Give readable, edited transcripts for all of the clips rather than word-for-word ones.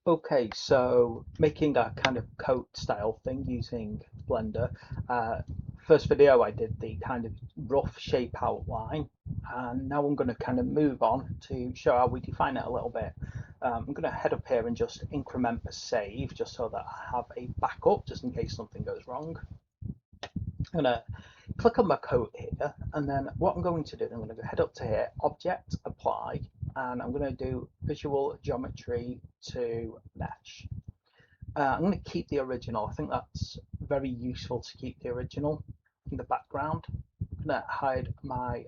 Okay, so making a kind of coat style thing using Blender. Uh, First video I did the kind of rough shape outline, and now I'm going to kind of move on to show how we define it a little bit. I'm going to head up here and just increment the save just so that I have a backup just in case something goes wrong. I'm going to click on my coat here, and then what I'm going to do, I'm going to head up to here, Object, Apply, and I'm going to do Visual Geometry to Mesh. I'm going to keep the original. I think that's very useful to keep the original in the background. I'm going to hide my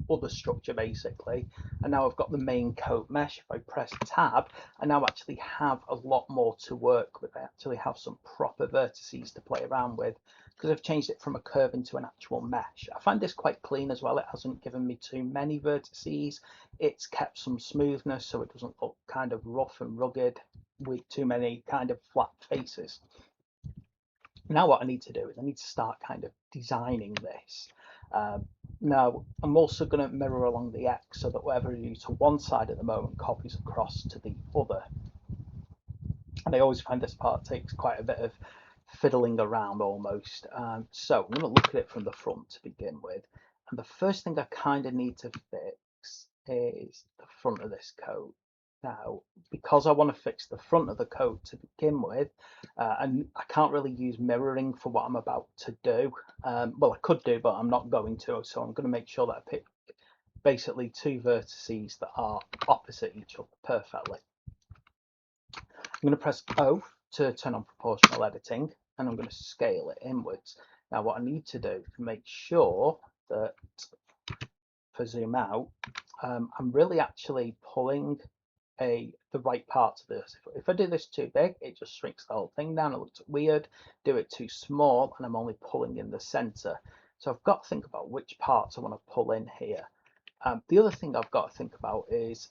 other structure basically, and now I've got the main coat mesh. If I press tab, I now actually have a lot more to work with. I actually have some proper vertices to play around with because I've changed it from a curve into an actual mesh. I find this quite clean as well. It hasn't given me too many vertices. It's kept some smoothness so it doesn't look kind of rough and rugged with too many kind of flat faces. Now what I need to do is I need to start kind of designing this. Now I'm also going to mirror along the X so that whatever I do to one side at the moment copies across to the other. And I always find this part takes quite a bit of fiddling around almost. So I'm going to look at it from the front to begin with. And the first thing I kind of need to fix is the front of this coat. Now, because I want to fix the front of the coat to begin with, and I can't really use mirroring for what I'm about to do. Well, I could do, but I'm not going to. So I'm going to make sure that I pick basically two vertices that are opposite each other perfectly. I'm going to press O to turn on proportional editing, and I'm going to scale it inwards. Now, what I need to do to make sure that, for zoom out, I'm really actually pulling the right parts of this. If I do this too big, it just shrinks the whole thing down. It looks weird. Do it too small, and I'm only pulling in the center. So I've got to think about which parts I want to pull in here. The other thing I've got to think about is,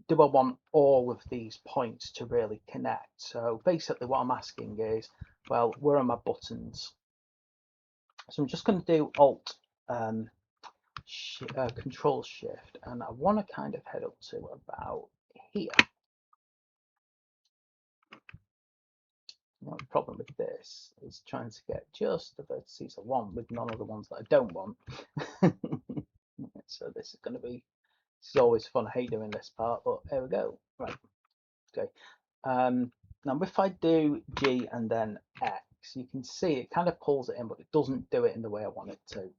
do I want all of these points to really connect? So basically what I'm asking is, well, where are my buttons? So I'm just going to do Alt Control Shift, and I want to kind of head up to about here. The problem with this is trying to get just the vertices I want with none of the ones that I don't want. So this is going to be, this is always fun. I hate doing this part, but here we go. Right, okay. Now if I do G and then X, you can see it kind of pulls it in, but it doesn't do it in the way I want it to.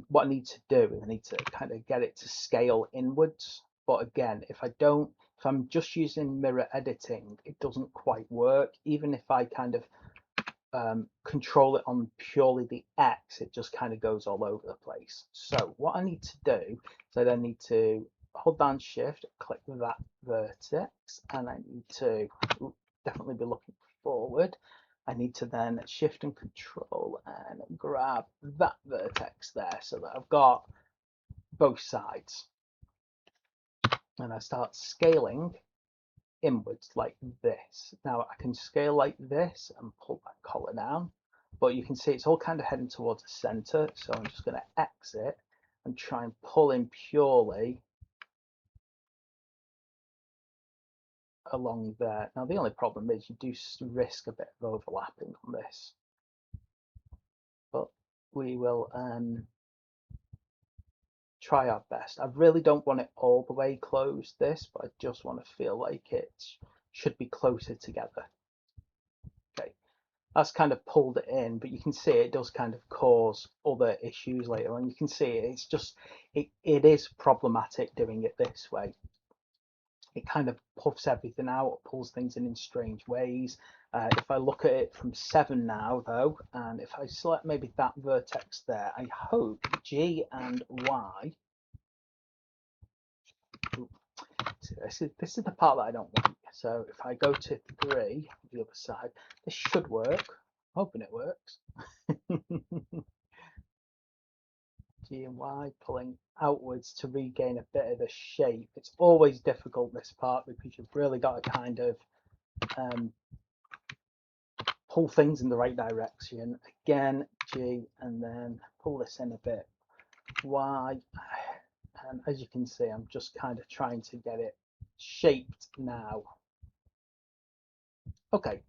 What I need to do is I need to kind of get it to scale inwards. But again, if I'm just using mirror editing, it doesn't quite work. Even if I kind of control it on purely the X, it just kind of goes all over the place. So what I need to do is I then need to hold down Shift, click that vertex, and I need to definitely be looking forward. I need to then Shift and Control and grab that vertex there so that I've got both sides. And I start scaling inwards like this. Now I can scale like this and pull that collar down, but you can see it's all kind of heading towards the center. So I'm just going to exit and try and pull in purely along there. Now the only problem is you do risk a bit of overlapping on this, but we will try our best. I really don't want it all the way closed this, but I just want to feel like it should be closer together. Okay, that's kind of pulled it in, but you can see it does kind of cause other issues later on. You can see it's just, it is problematic doing it this way. It kind of puffs everything out, pulls things in strange ways. If I look at it from 7 now though, and if I select maybe that vertex there, I hope G and Y, this is the part that I don't want. So if I go to 3, the other side, this should work. I'm hoping it works. G and Y pulling outwards to regain a bit of the shape. It's always difficult this part because you've really got to kind of pull things in the right direction. Again, G, and then pull this in a bit. Y, and as you can see, I'm just kind of trying to get it shaped now. Okay,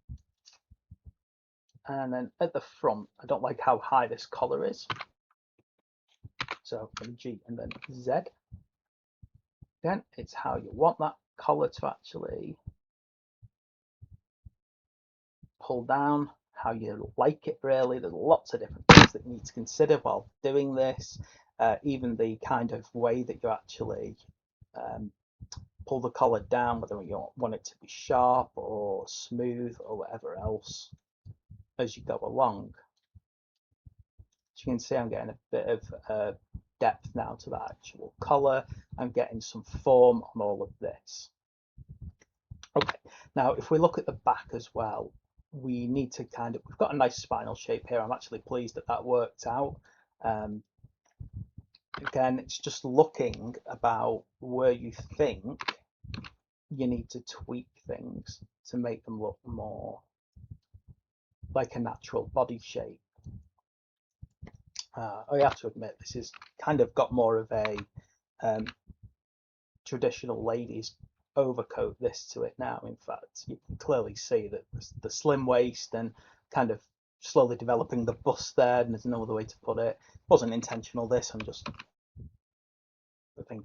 and then at the front, I don't like how high this collar is. So G and then Z. Again, it's how you want that collar to actually pull down, how you like it really. There's lots of different things that you need to consider while doing this. Even the kind of way that you actually pull the collar down, whether you want it to be sharp or smooth or whatever else as you go along. As you can see, I'm getting a bit of depth now to that actual collar. I'm getting some form on all of this. Okay, now if we look at the back as well, we need to we've got a nice spinal shape here. I'm actually pleased that that worked out. Again, it's just looking about where you think you need to tweak things to make them look more like a natural body shape. I have to admit, this has kind of got more of a traditional ladies overcoat this to it now. In fact, you can clearly see that the slim waist and kind of slowly developing the bust there, and there's no other way to put it. It wasn't intentional, this. I think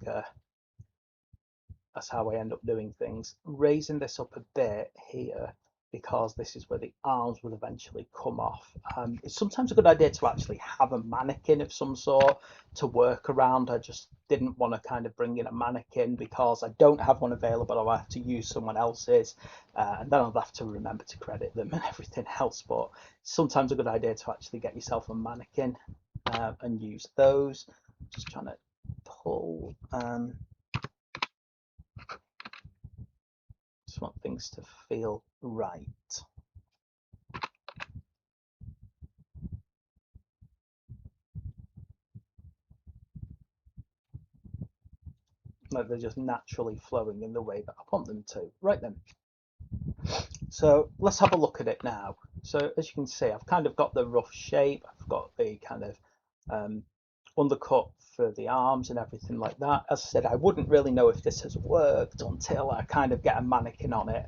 that's how I end up doing things. Raising this up a bit here, because this is where the arms will eventually come off. It's sometimes a good idea to actually have a mannequin of some sort to work around. I just didn't want to kind of bring in a mannequin because I don't have one available. I'll have to use someone else's, and then I'll have to remember to credit them and everything else. But sometimes a good idea to actually get yourself a mannequin and use those. Just trying to pull. Just want things to feel right. Like they're just naturally flowing in the way that I want them to. Right then. So let's have a look at it now. So as you can see, I've kind of got the rough shape. I've got the kind of undercut for the arms and everything like that. As I said, I wouldn't really know if this has worked until I kind of get a mannequin on it.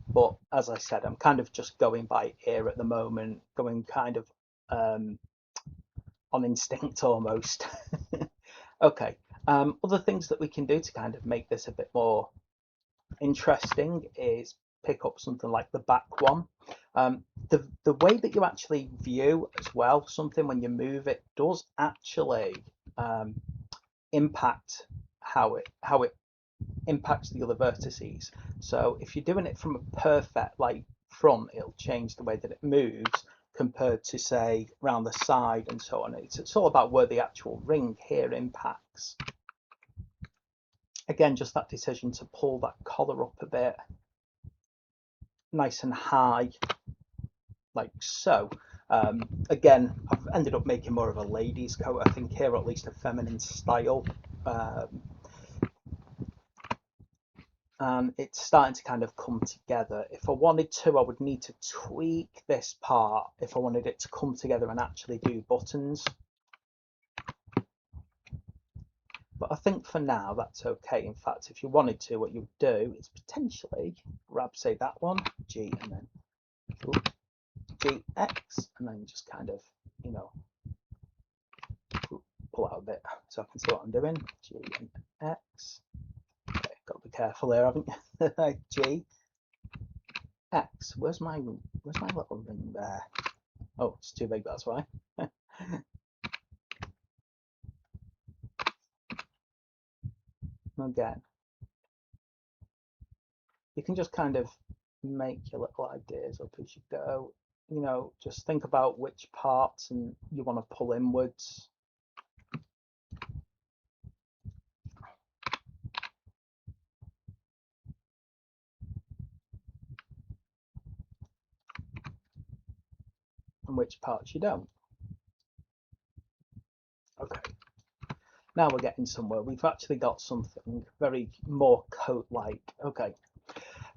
But as I said, I'm kind of just going by ear at the moment, going kind of on instinct almost. Okay. Other things that we can do to kind of make this a bit more interesting is pick up something like the back one. The way that you actually view as well something when you move it does actually impact how it impacts the other vertices. So if you're doing it from a perfect like front, it'll change the way that it moves compared to say around the side and so on. It's all about where the actual ring here impacts. Again, just that decision to pull that collar up a bit nice and high like so. Again, I've ended up making more of a ladies coat, I think, here, or at least a feminine style. And it's starting to kind of come together. If I wanted to, I would need to tweak this part if I wanted it to come together and actually do buttons. But I think for now that's okay. In fact, if you wanted to, what you would do is potentially grab, say, that one, G, and then GX, and then just kind of, you know, pull out a bit so I can see what I'm doing. G and X. Okay, got to be careful here, haven't you? G, X. Where's my little ring there? Oh, it's too big. That's why. Again, you can just kind of make your little ideas up as you go. You know, just think about which parts and you want to pull inwards. And which parts you don't. Okay. Now we're getting somewhere. We've actually got something very more coat-like. Okay.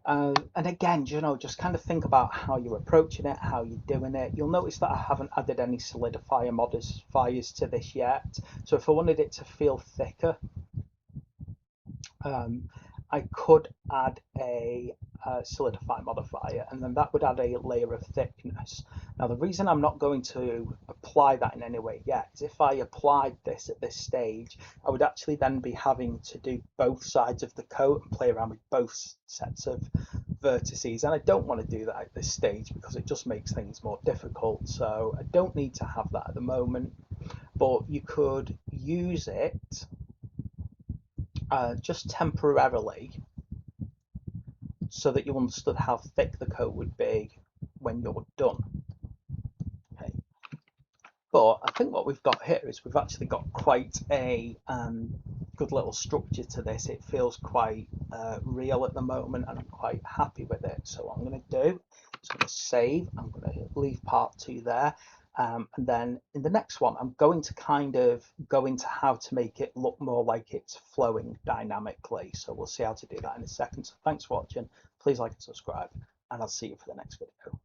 And again, you know, just kind of think about how you're approaching it, how you're doing it. You'll notice that I haven't added any solidifier modifiers to this yet. So if I wanted it to feel thicker, I could add a solidify modifier, and then that would add a layer of thickness. Now the reason I'm not going to apply that in any way yet is if I applied this at this stage, I would actually then be having to do both sides of the coat and play around with both sets of vertices, and I don't want to do that at this stage because it just makes things more difficult. So I don't need to have that at the moment, but you could use it just temporarily so that you understood how thick the coat would be when you're done. Okay. But I think what we've got here is we've actually got quite a good little structure to this. It feels quite real at the moment, and I'm quite happy with it. So what I'm going to do is I'm going to save. I'm going to leave part 2 there. And then in the next one, I'm going to kind of go into how to make it look more like it's flowing dynamically. So we'll see how to do that in a second. So thanks for watching. Please like and subscribe, and I'll see you for the next video.